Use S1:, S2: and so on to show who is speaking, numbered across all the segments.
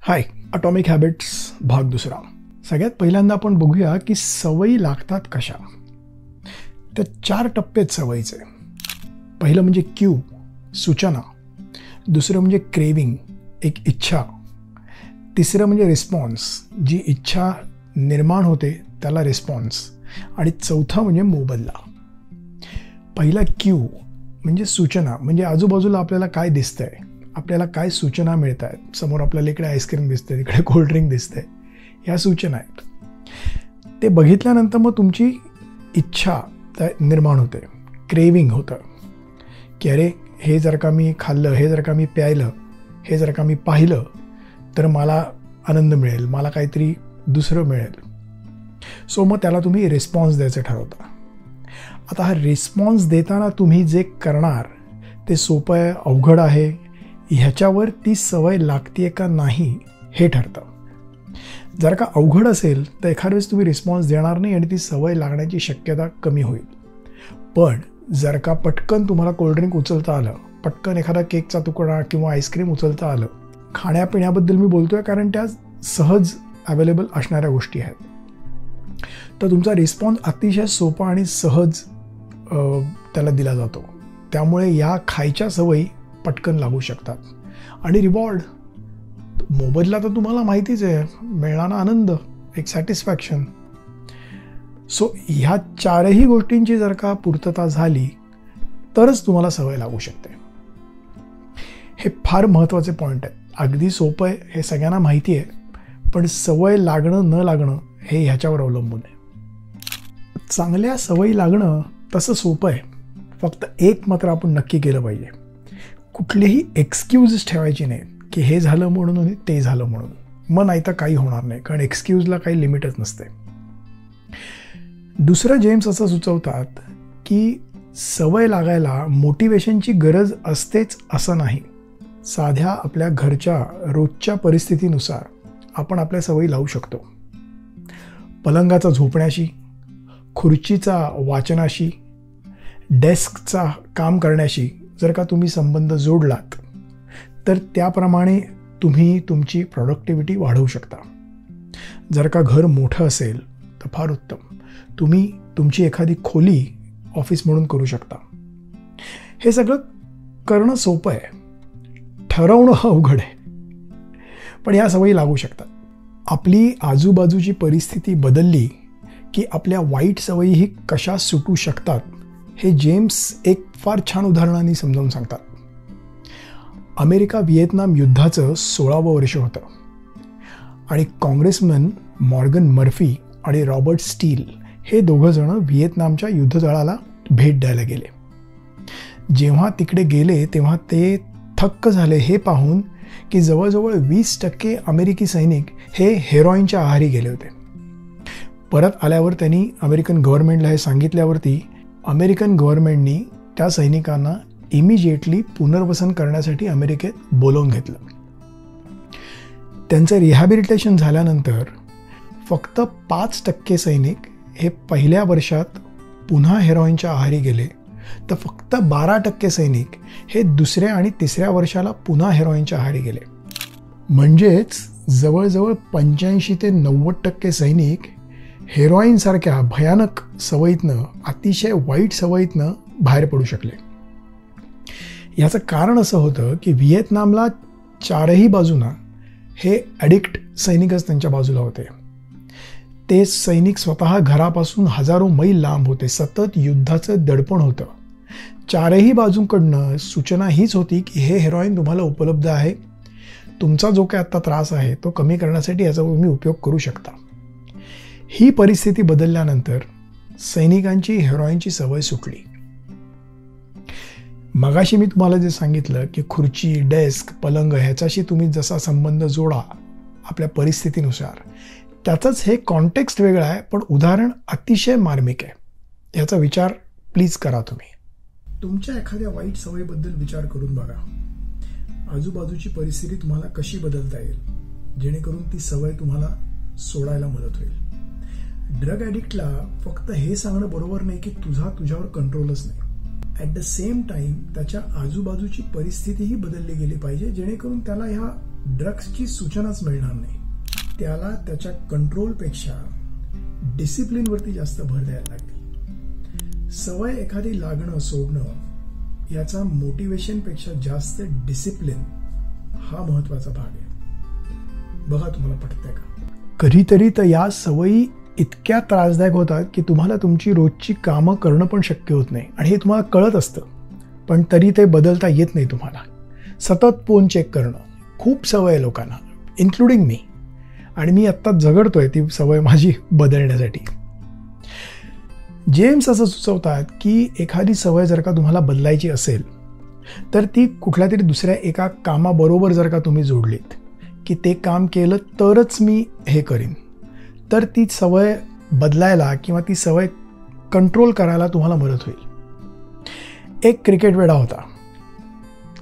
S1: हाय, atomic habits भाग दुसरा. सगळ्यात पहिल्यांदा आपण बघूया की सवयी लागतात कशा. त्या 4 टप्पे आहेत सवयीचे. पहिलं म्हणजे क्यू, सूचना. दुसरं म्हणजे क्रेविंग, एक इच्छा. तिसरं म्हणजे रिस्पॉन्स, जी इच्छा निर्माण होते त्याला रिस्पॉन्स. आणि चौथा म्हणजे मोबदला. पहिला क्यू म्हणजे सूचना, म्हणजे आजूबाजूला आपल्याला काय दिसतंय, आपल्याला काय सूचना मिळत आहेत. समोर आपल्याला इकडे आईस्क्रीम दिसते, तिकडे कोल्ड्रिंक दिसते, ह्या सूचना आहेत. ते बघितल्यानंतर मग तुमची इच्छा निर्माण होते, क्रेविंग होतं की अरे हे जर का मी खाल्लं, हे जर का मी प्यायलं, हे जर का मी पाहिलं तर मला आनंद मिळेल, मला काहीतरी दुसरं मिळेल. सो मग त्याला तुम्ही रिस्पॉन्स द्यायचं ठरवता. आता हा रिस्पॉन्स देताना तुम्ही जे करणार ते सोपं आहे, अवघड आहे, ह्याच्यावर ती सवय लागते का नाही हे ठरतं. जर का अवघड असेल तर एखाद्या वेळेस तुम्ही रिस्पॉन्स देणार नाही आणि ती सवय लागण्याची शक्यता कमी होईल. पण जर का पटकन तुम्हाला कोल्ड्रिंक उचलता आलं, पटकन एखादा केकचा तुकडा किंवा आईस्क्रीम उचलता आलं, खाण्यापिण्याबद्दल मी बोलतोय कारण त्या सहज अवेलेबल असणाऱ्या गोष्टी आहेत, तर तुमचा रिस्पॉन्स अतिशय सोपा आणि सहज त्याला दिला जातो. त्यामुळे या खायच्या सवयी पटकन लागू शकतात. आणि रिवॉर्ड, मोबदला तर तुम्हाला माहितीच आहे, मिळणारा आनंद, एक सॅटिस्फॅक्शन. सो ह्या 4ही गोष्टींची जर का पूर्तता झाली तरच तुम्हाला सवय लागू शकते. हे फार महत्त्वाचे पॉईंट आहे. अगदी सोपं आहे, हे सगळ्यांना माहिती आहे, पण सवय लागणं न लागणं हे ह्याच्यावर अवलंबून आहे. चांगल्या सवयी लागणं तसं सोपं आहे, फक्त एक मात्र आपण नक्की केलं पाहिजे. कुठलेही एक्सक्यूज ठेवायची नाही की हे झालं म्हणून आणि ते झालं म्हणून, मग नाही तर काही होणार नाही, कारण एक्सक्यूजला काही लिमिटच नसते. दुसरं जेम्स असं सुचवतात की सवय लागायला मोटिवेशनची गरज असतेच असं नाही. साध्या आपल्या घरच्या रोजच्या परिस्थितीनुसार आपण आपल्या सवयी लावू शकतो. पलंगाचा झोपण्याशी, खुर्चीचा वाचनाशी, डेस्कचा काम करण्याशी जर का तुम्ही संबंध जोडलात तर त्याप्रमाणे तुम्ही तुमची प्रोडक्टिव्हिटी वाढवू शकता. जर का घर मोठं असेल तर फार उत्तम, तुम्ही तुमची एखादी खोली ऑफिस म्हणून करू शकता. हे सगळं करणं सोपं आहे, ठरवणं अवघड आहे, पण या सवयी लागू शकतात. आपली आजूबाजूची परिस्थिती बदलली की आपल्या वाईट सवयीही कशा सुटू शकतात हे जेम्स एक फार छान उदाहरणाने समजावून सांगतात. अमेरिका व्हिएतनाम युद्धाचं 16वं वर्ष होतं आणि काँग्रेसमन मॉर्गन मर्फी आणि रॉबर्ट स्टील हे दोघंजण व्हिएतनामच्या युद्धतळाला भेट द्यायला गेले. जेव्हा तिकडे गेले तेव्हा ते थक्क झाले हे पाहून की जवळजवळ 20% अमेरिकी सैनिक हे हेरोईनच्या आहारी गेले होते. परत आल्यावर त्यांनी अमेरिकन गव्हर्नमेंटला हे सांगितल्यावरती अमेरिकन गव्हर्नमेंटनी त्या सैनिकांना इमिजिएटली पुनर्वसन करण्यासाठी अमेरिकेत बोलावून घेतलं. त्यांचं रिहॅबिलिटेशन झाल्यानंतर फक्त 5% सैनिक हे पहिल्या वर्षात पुन्हा हेरोईनच्या आहारी गेले, तर फक्त 12% सैनिक हे दुसऱ्या आणि तिसऱ्या वर्षाला पुन्हा हेरोईनच्या आहारी गेले. म्हणजेच जवळजवळ 85 ते 90% सैनिक हेरोईनसारख्या भयानक सवयीतनं, अतिशय वाईट सवयीतनं बाहेर पडू शकले. याचं कारण असं होतं की व्हिएतनामला 4ही बाजूना हे ॲडिक्ट सैनिकच त्यांच्या बाजूला होते. ते सैनिक स्वतः घरापासून हजारो मैल लांब होते, सतत युद्धाचं दडपण होतं. 4ही बाजूंकडनं सूचना हीच होती की हे हेरोईन तुम्हाला उपलब्ध आहे, तुमचा जो काय आत्ता त्रास आहे तो कमी करण्यासाठी याचा तुम्ही उपयोग करू शकता. ही परिस्थिती बदलल्यानंतर सैनिकांची हेरोईनची सवय सुटली. मगाशी मी तुम्हाला जे सांगितलं की खुर्ची, डेस्क, पलंग ह्याच्याशी तुम्ही जसा संबंध जोडा आपल्या परिस्थितीनुसार, त्याचंच हे कॉन्टेक्स्ट वेगळं आहे, पण उदाहरण अतिशय मार्मिक आहे. याचा विचार प्लीज करा. तुम्ही तुमच्या एखाद्या वाईट सवयीबद्दल विचार करून बघा. आजूबाजूची परिस्थिती तुम्हाला कशी बदलता येईल जेणेकरून ती सवय तुम्हाला सोडायला मदत होईल. ड्रग ॲडिक्टला फक्त हे सांगणं बरोबर नाही की तुझ्यावर कंट्रोलच नाही. ॲट द सेम टाइम त्याच्या आजूबाजूची परिस्थितीही बदलली गेली पाहिजे जेणेकरून त्याला ह्या ड्रग्सची सूचनाच मिळणार नाही. त्याला त्याच्या कंट्रोलपेक्षा डिसिप्लिनवरती जास्त भर द्यायला लागते. सवय एखादी लागणं सोडणं याचा मोटिवेशनपेक्षा जास्त डिसिप्लिन हा महत्वाचा भाग आहे. बघा तुम्हाला पटतंय का? कधीतरी तर या सवयी इतक्या त्रासदायक होतात की तुम्हाला तुमची रोजची कामं करणं पण शक्य होत नाही, आणि हे तुम्हाला कळत असतं, पण तरी ते बदलता येत नाही तुम्हाला. सतत फोन चेक करणं खूप सवय आहे लोकांना, इन्क्लुडिंग मी, आणि मी आत्ता झगडतोय ती सवय माझी बदलण्यासाठी. जेम्स असं सुचवतात की एखादी सवय जर का तुम्हाला बदलायची असेल तर ती कुठल्या तरी दुसऱ्या एका कामाबरोबर जर का तुम्ही जोडलीत की ते काम केलं तरच मी हे करीन, तर ती सवय बदलायला किंवा ती सवय कंट्रोल करायला तुम्हाला मदत होईल. एक क्रिकेट वेडा होता.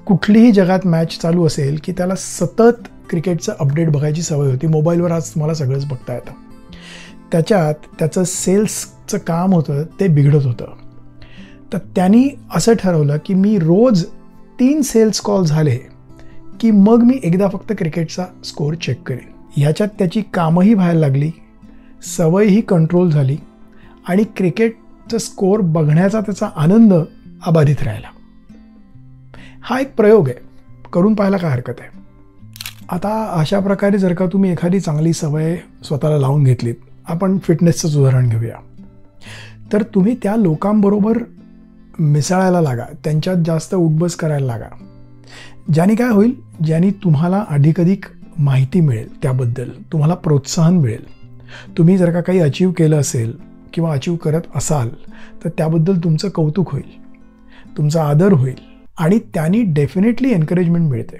S1: कुठलीही जगात मॅच चालू असेल की त्याला सतत क्रिकेटचं अपडेट बघायची सवय होती. मोबाईलवर आज तुम्हाला सगळंच बघता येतं. त्याच्यात त्याचं सेल्सचं काम होतं ते बिघडत होतं. तर त्यांनी असं ठरवलं की मी रोज 3 सेल्स कॉल झाले की मग मी एकदा फक्त क्रिकेटचा स्कोअर चेक करेन. ह्याच्यात त्याची कामंही व्हायला लागली, सवयही कंट्रोल झाली, आणि क्रिकेटचं स्कोअर बघण्याचा त्याचा आनंद अबाधित राहिला. हा एक प्रयोग आहे, करून पाहायला काय हरकत आहे. आता अशा प्रकारे जर का तुम्ही एखादी चांगली सवय स्वतःला लावून घेतलीत, आपण फिटनेसचंच उदाहरण घेऊया, तर तुम्ही त्या लोकांबरोबर मिसळायला लागा, त्यांच्यात जास्त उठबस करायला लागा. ज्याने काय होईल, ज्याने तुम्हाला अधिकाधिक माहिती मिळेल, त्याबद्दल तुम्हाला प्रोत्साहन मिळेल. तुम्ही जर का काही अचीव केलं असेल किंवा अचीव करत असाल तर त्याबद्दल तुमचं कौतुक होईल, तुमचा आदर होईल, आणि त्यांनी डेफिनेटली एनकरेजमेंट मिळते.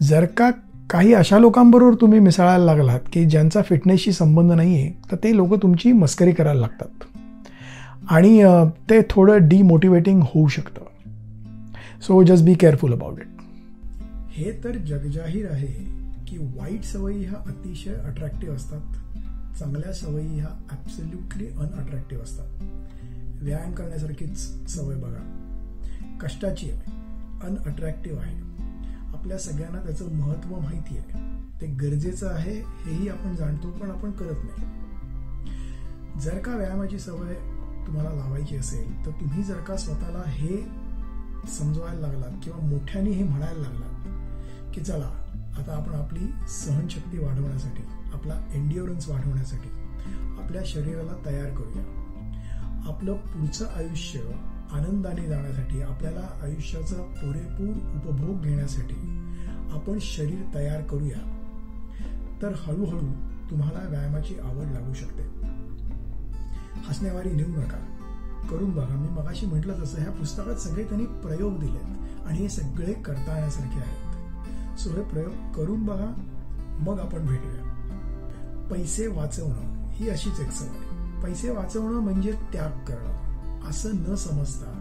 S1: जर का काही अशा लोकांबरोबर तुम्ही मिसळायला लागलात की ज्यांचा फिटनेसशी संबंध नाही आहे, तर ते लोक तुमची मस्करी करायला लागतात आणि ते थोडं डिमोटिवेटिंग होऊ शकतं. So just be careful about it. हे तर जगजाहीर आहे की वाईट सवयी ह्या अतिशय अट्रॅक्टिव्ह असतात, चांगल्या सवयी ह्या ॲब्सोल्युटली अनअट्रॅक्टिव्ह असतात. व्यायाम करण्यासारखीच सवय बघा, कष्टाची आहे, अनअट्रॅक्टिव्ह आहे. आपल्या सगळ्यांना त्याचं महत्त्व माहिती आहे, ते गरजेचं आहे हेही आपण जाणतो, पण आपण करत नाही. जर का व्यायामाची सवय तुम्हाला लावायची असेल तर तुम्ही जर का स्वतःला हे समजवायला लागलात किंवा मोठ्याने हे म्हणायला लागलात की चला आता आपण आपली सहनशक्ती वाढवण्यासाठी, आपला एन्ड्युरन्स वाढवण्यासाठी आपल्या शरीराला तयार करूया, आपलं पुढचं आयुष्य आनंदाने जाण्यासाठी, आपल्याला आयुष्याचा पुरेपूर उपभोग घेण्यासाठी आपण शरीर तयार करूया, तर हळूहळू तुम्हाला व्यायामाची आवड लागू शकते. हसण्यावारी नेऊ नका, करून बघा. मी मगाशी म्हटलं तसं ह्या पुस्तकात सगळे त्यांनी प्रयोग दिलेत आणि हे सगळे करता येण्यासारखे आहेत. सो हे प्रयोग करून बघा, मग आपण भेटूया. पैसे वाचवणं ही अशीच एक सवय. पैसे वाचवणं म्हणजे त्याग करणं असं न समजता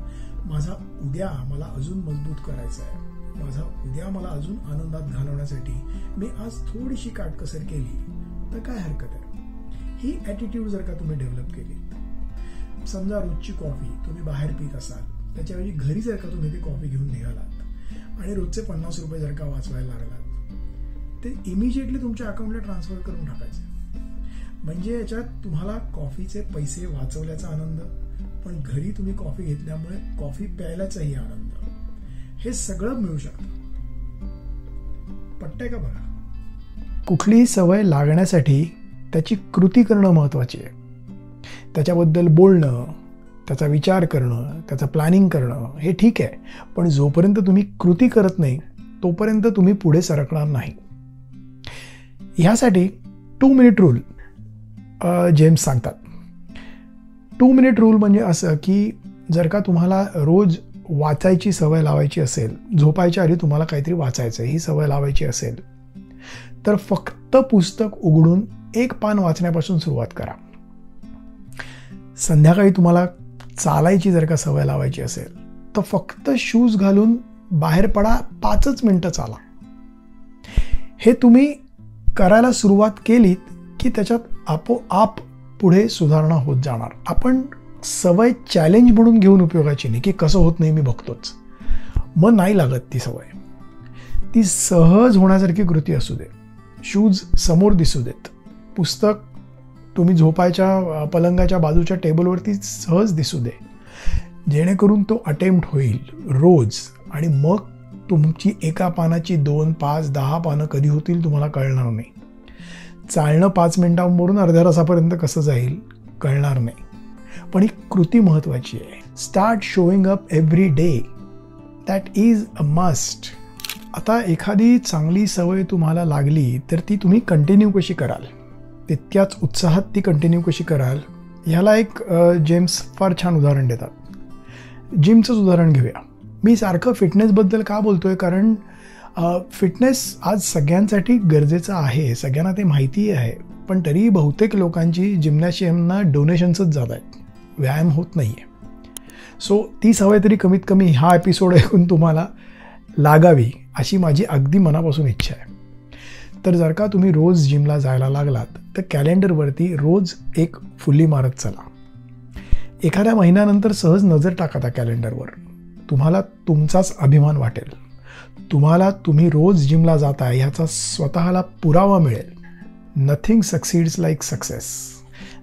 S1: माझा उद्या मला अजून मजबूत करायचा आहे, माझा उद्या मला अजून आनंदात घालवण्यासाठी मी आज थोडीशी काटकसर केली तर काय हरकत आहे. ही ॲटिट्यूड जर का तुम्ही डेव्हलप केली, समजा रोजची कॉफी तुम्ही बाहेर पित असाल, त्याच्याऐवजी घरी जर का तुम्ही ती कॉफी घेऊन निघालात आणि रोजचे 50 रुपये जर का वाचवायला लागलात, ते इमिजिएटली तुमच्या अकाउंटला ट्रान्सफर करून टाकायचे. म्हणजे याच्यात तुम्हाला कॉफीचे पैसे वाचवल्याचा आनंद, पण घरी तुम्ही कॉफी घेतल्यामुळे कॉफी प्यायल्याचाही आनंद, हे सगळं मिळू शकतं. पटतंय का बघा? कुठलीही सवय लागण्यासाठी त्याची कृती करणं महत्त्वाची आहे. त्याच्याबद्दल बोलणं, त्याचा विचार करणं, त्याचं प्लॅनिंग करणं हे ठीक आहे, पण जोपर्यंत तुम्ही कृती करत नाही तोपर्यंत तुम्ही पुढे सरकणार नाही. ह्यासाठी 2 मिनिट रूल जेम्स सांगतात. 2 मिनिट रूल म्हणजे असं की जर का तुम्हाला रोज वाचायची सवय लावायची असेल, झोपायच्या आधी तुम्हाला काहीतरी वाचायचं ही सवय लावायची असेल, तर फक्त पुस्तक उघडून 1 पान वाचण्यापासून सुरुवात करा. संध्याकाळी तुम्हाला चालायची जर का सवय लावायची असेल तर फक्त शूज घालून बाहेर पडा, 5च मिनिटं चाला. हे तुम्ही करायला सुरुवात केलीत की त्याच्यात आपोआप पुढे सुधारणा होत जाणार. आपण सवय चॅलेंज म्हणून घेऊन उपयोगाची नाही की कसं होत नाही मी बघतोच, मग नाही लागत ती सवय. ती सहज होण्यासारखी कृती असू दे. शूज समोर दिसू देत, पुस्तक तुम्ही झोपायच्या पलंगाच्या बाजूच्या टेबलवरती सहज दिसू दे, जेणेकरून तो अटेम्प्ट होईल रोज. आणि मग तुमची एका पानाची 2, 5, 10 पानं कधी होतील तुम्हाला कळणार नाही. चालणं 5 मिनिटांवरून अर्ध्या तासापर्यंत कसं जाईल कळणार नाही. पण ही कृती महत्त्वाची आहे. Start showing up every day. That is a must. आता एखादी चांगली सवय तुम्हाला लागली तर ती तुम्ही कंटिन्यू कशी कराल, तितक्याच उत्साहात ती कंटिन्यू कशी कराल, ह्याला एक जेम्स फार छान उदाहरण देतात. जिमचंच उदाहरण घेऊया. मी सारखं फिटनेसबद्दल का बोलतोय, कारण फिटनेस आज सगळ्यांसाठी गरजेचं आहे, सगळ्यांना ते माहिती आहे. पण तरीही बहुतेक लोकांची जिम्नॅशियमना डोनेशन्सच जात आहेत, व्यायाम होत नाही आहे. सो ती सवय तरी कमीत कमी हा एपिसोड ऐकून तुम्हाला लागावी अशी माझी अगदी मनापासून इच्छा आहे. तर जर का तुम्ही रोज जिमला जायला लागलात तर कॅलेंडरवरती रोज एक फुल्ली मारत चला. एखाद्या महिन्यानंतर सहज नजर टाका त्या कॅलेंडरवर. तुम्हाला तुमचाच अभिमान वाटेल. तुम्हाला तुम्ही रोज जिमला जाताय ह्याचा स्वतःला पुरावा मिळेल. Nothing succeeds like success.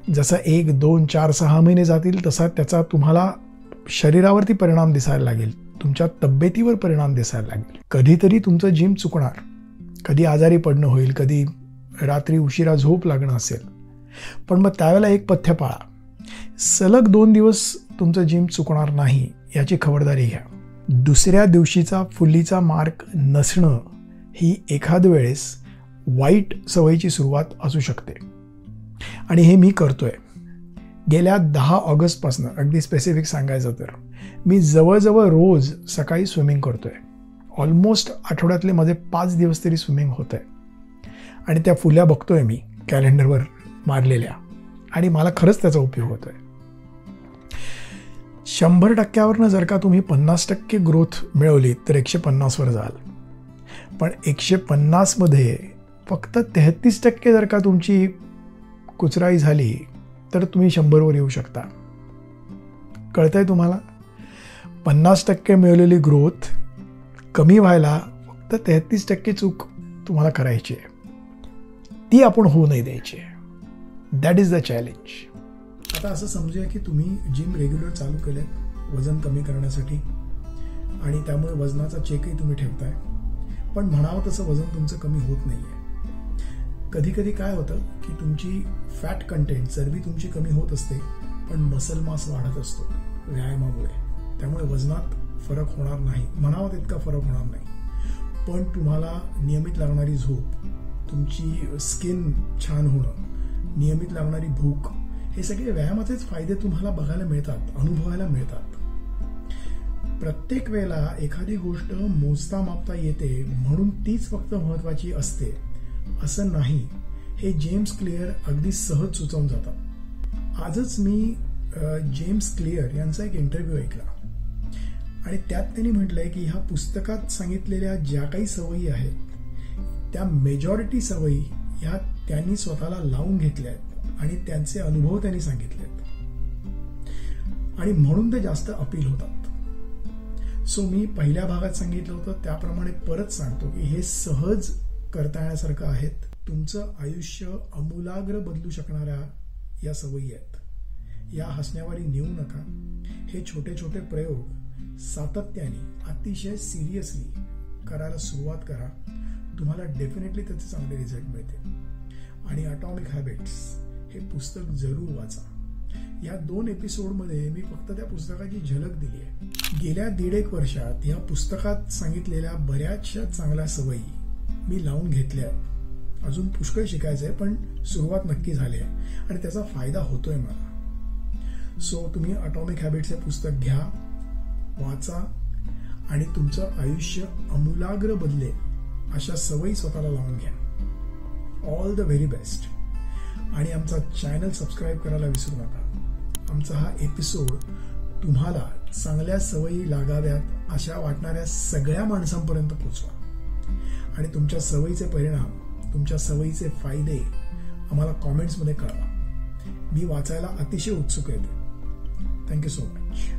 S1: जसं 1, 2, 4, 6 महिने जातील तसा त्याचा तुम्हाला शरीरावरती परिणाम दिसायला लागेल, तुमच्या तब्येतीवर परिणाम दिसायला लागेल. कधीतरी तुमचं जिम चुकणार, कधी आजारी पडणं होईल, कधी रात्री उशिरा झोप लागणं असेल. पण मग त्यावेळेला एक पथ्य पाळा. सलग 2 दिवस तुमचं जिम चुकणार नाही याची खबरदारी घ्या. दुसऱ्या दिवशीचा फुल्लीचा मार्क नसणं ही एखाद वेळेस वाईट सवयीची सुरुवात असू शकते. आणि हे मी करतोय. गेल्या 10 ऑगस्टपासून अगदी स्पेसिफिक सांगायचं तर मी जवळजवळ रोज सकाळी स्विमिंग करतोय. ऑलमोस्ट आठवड्यातले माझे 5 दिवस तरी स्विमिंग होत आहे. आणि त्या फुल्या बघतोय मी कॅलेंडरवर मारलेल्या, आणि मला खरंच त्याचा उपयोग होतोय. 100% जर का तुम्ही 50% ग्रोथ मिळवली तर 150 वर जाल. पण 150 मध्ये फक्त 33% जर का तुमची कुचराई झाली तर तुम्ही 100 वर येऊ शकता. कळतंय तुम्हाला? 50% मिळवलेली ग्रोथ कमी व्हायला फक्त 33% चूक तुम्हाला करायची आहे. ती आपण होऊ नाही द्यायची. That is the challenge. आता असं समजूया की तुम्ही जिम रेग्युलर चालू केले वजन कमी करण्यासाठी, आणि त्यामुळे वजनाचा चेकही तुम्ही ठेवताय. पण म्हणावं तसं वजन तुमचं कमी होत नाही आहे. कधी कधी काय होतं की तुमची फॅट कंटेंट, चरबी तुमची कमी होत असते, पण मसल मास वाढत असतो व्यायामामुळे. त्यामुळे वजनात फरक होणार नाही, म्हणावं तितका फरक होणार नाही. पण तुम्हाला नियमित लागणारी झोप, तुमची स्किन छान होणं, नियमित लागणारी भूक, हे सगळे व्यायामाचेच फायदे तुम्हाला बघायला मिळतात, अनुभवायला मिळतात. प्रत्येक वेळेला एखादी गोष्ट मोजता मापता येते म्हणून तीच फक्त महत्वाची असते असं नाही, हे जेम्स क्लिअर अगदी सहज सुचवून जातात. आजच मी जेम्स क्लिअर यांचा एक इंटरव्ह्यू ऐकला, आणि त्यात त्यांनी म्हटलंय की ह्या पुस्तकात सांगितलेल्या ज्या काही सवयी आहेत त्या मेजॉरिटी सवयी ह्या त्यांनी स्वतःला लावून घेतल्या आहेत आणि त्यांचे अनुभव त्यांनी सांगितले आहेत, आणि म्हणून ते जास्त अपील होतात. सो मी पहिल्या भागात सांगितलं होतं त्याप्रमाणे परत सांगतो की हे सहज करता येण्यासारखं आहेत. तुमचं आयुष्य आमूलाग्र बदलू शकणाऱ्या या सवयी आहेत. या हसण्यावारी नेऊ नका. हे छोटे छोटे प्रयोग सातत्याने अतिशय सिरियसली करायला सुरुवात करा. तुम्हाला डेफिनेटली त्याचे चांगले रिझल्ट मिळतील. आणि अटॉमिक हॅबिट्स हे पुस्तक जरूर वाचा. या 2 एपिसोडमध्ये मी फक्त त्या पुस्तकाची झलक दिली आहे. गेल्या 1.5 वर्षात या पुस्तकात सांगितलेल्या बऱ्याचशा चांगल्या सवयी मी लावून घेतल्या. अजून पुष्कळ शिकायचं आहे, पण सुरुवात नक्की झाली आहे आणि त्याचा फायदा होतोय मला. सो तुम्ही अटॉमिक हॅबिट्स हे पुस्तक घ्या, वाचा, आणि तुमचं आयुष्य आमूलाग्र बदलेल अशा सवयी स्वतःला लावून घ्या. All the very best. आणि आमचा चॅनल सबस्क्राईब करायला विसरू नका. आमचा हा एपिसोड तुम्हाला चांगल्या सवयी लागाव्यात अशा वाटणाऱ्या सगळ्या माणसांपर्यंत पोहोचवा, आणि तुमच्या सवयीचे परिणाम, तुमच्या सवयीचे फायदे आम्हाला कॉमेंट्समध्ये कळवा. मी वाचायला अतिशय उत्सुक आहे. Thank you so much.